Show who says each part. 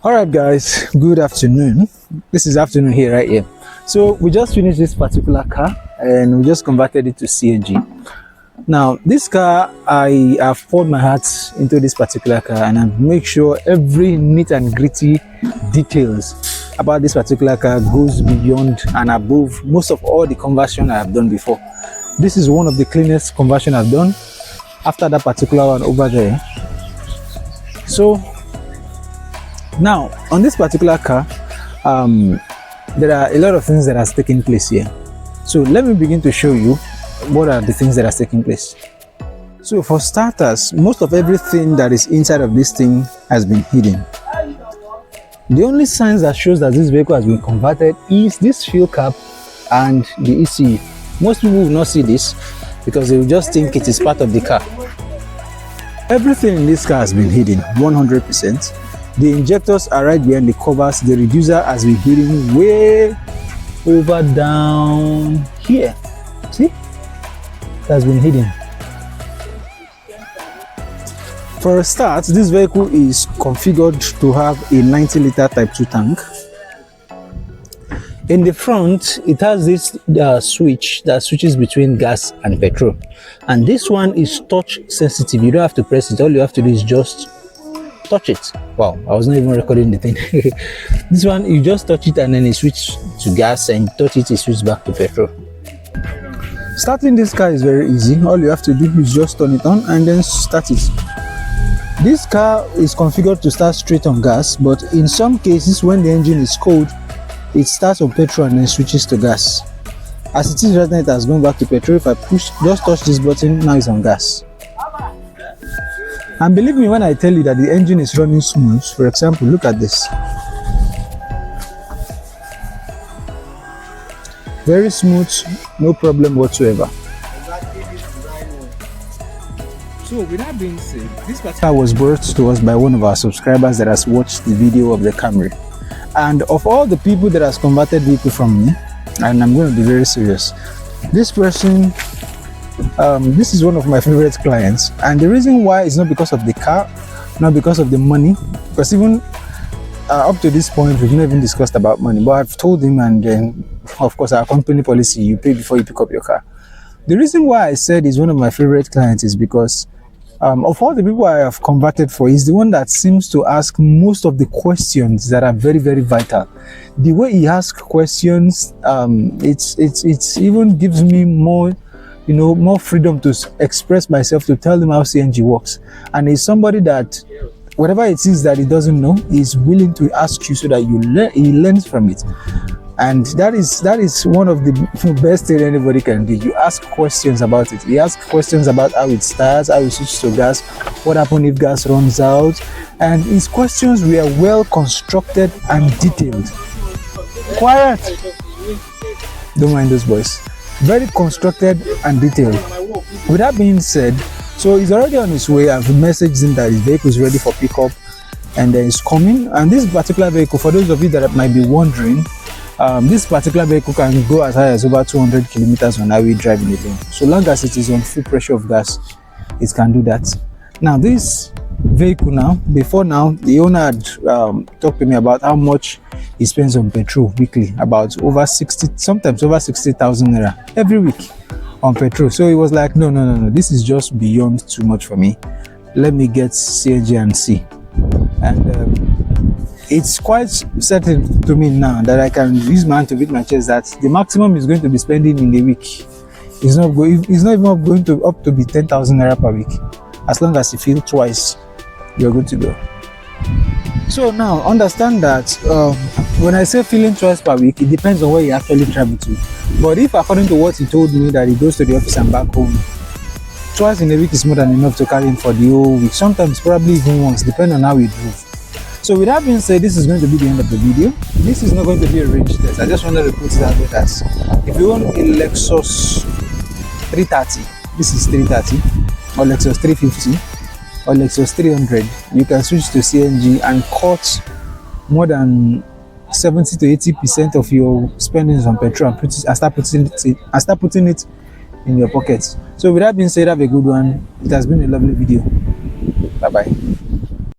Speaker 1: All right, guys, good afternoon. This is afternoon here, right here. So we just finished this particular car and we just converted it to CNG. Now, this car, I have poured my heart into this particular car and I make sure every neat and gritty details about this particular car goes beyond and above most of all the conversion I have done before. This is one of the cleanest conversion I've done after that particular one over there. So now on this particular car, there are a lot of things that has taken place here. So let me begin to show you what are the things that are taking place. So for starters, most of everything that is inside of this thing has been hidden. The only signs that shows that this vehicle has been converted is this fuel cap and the ECU. Most people will not see this because they will just think it is part of the car. Everything in this car has been hidden 100%. The injectors are right behind the covers. The reducer has been hidden way over down here. See? It has been hidden. For a start, this vehicle is configured to have a 90-liter Type 2 tank. In the front, it has this switch that switches between gas and petrol. And this one is touch sensitive. You don't have to press it. All you have to do is just touch it. Wow, I was not even recording the thing. This one, you just touch it and then it switches to gas, and touch it switches back to petrol. Starting this car is very easy. All you have to do is just turn it on and then start it. This car is configured to start straight on gas, but in some cases when the engine is cold, it starts on petrol and then switches to gas. As it is right now, it has gone back to petrol. If I just touch this button, now it's on gas. And believe me when I tell you that the engine is running smooth. For example, look at this. Very smooth, no problem whatsoever. So with that being said, this car was brought to us by one of our subscribers that has watched the video of the Camry. And of all the people that has converted vehicle from me, and I'm going to be very serious, this person, this is one of my favorite clients. And the reason why is not because of the car, not because of the money, because even up to this point we've not even discussed about money, but I've told him, and then of course our company policy, you pay before you pick up your car. The reason why I said he's one of my favorite clients is because of all the people I have converted for, he's the one that seems to ask most of the questions that are very, very vital. The way he asks questions, it's even gives me more, more freedom to express myself, to tell him how CNG works. And he's somebody that whatever it is that he doesn't know, he's willing to ask you so that he learns from it. And that is one of the best thing anybody can do. You ask questions about it. He asks questions about how it starts, how it switches to gas, what happens if gas runs out. And his questions were well constructed and detailed. Quiet! Don't mind those boys. Very constructed and detailed. With that being said, so he's already on his way. I've messaged him that his vehicle is ready for pickup and then it's coming. And this particular vehicle, for those of you that might be wondering, this particular vehicle can go as high as over 200 kilometers on highway driving alone. So long as it is on full pressure of gas, it can do that. Now this vehicle before now, the owner had talked to me about how much he spends on petrol weekly, about over 60, sometimes over 60,000 naira every week on petrol. So he was like, no, this is just beyond too much for me. Let me get CNG and see. And it's quite certain to me now that I can use my hand to beat my chest that the maximum is going to be spending in a week is not even going to up to be 10,000 naira per week. As long as you feel twice, you're good to go. So now understand that when I say feeling twice per week, it depends on where you actually travel to. But if according to what he told me that he goes to the office and back home, twice in a week is more than enough to carry him for the whole week. Sometimes probably even once, depending on how he drove. So with that being said, this is going to be the end of the video. This is not going to be a range test. I just wanted to put it out there that if you own a Lexus 330, this is 330, or Lexus 350, or Lexus 300, you can switch to CNG and cut more than 70 to 80% of your spendings on petrol and start putting it in your pockets. So with that being said, have a good one. It has been a lovely video. Bye bye.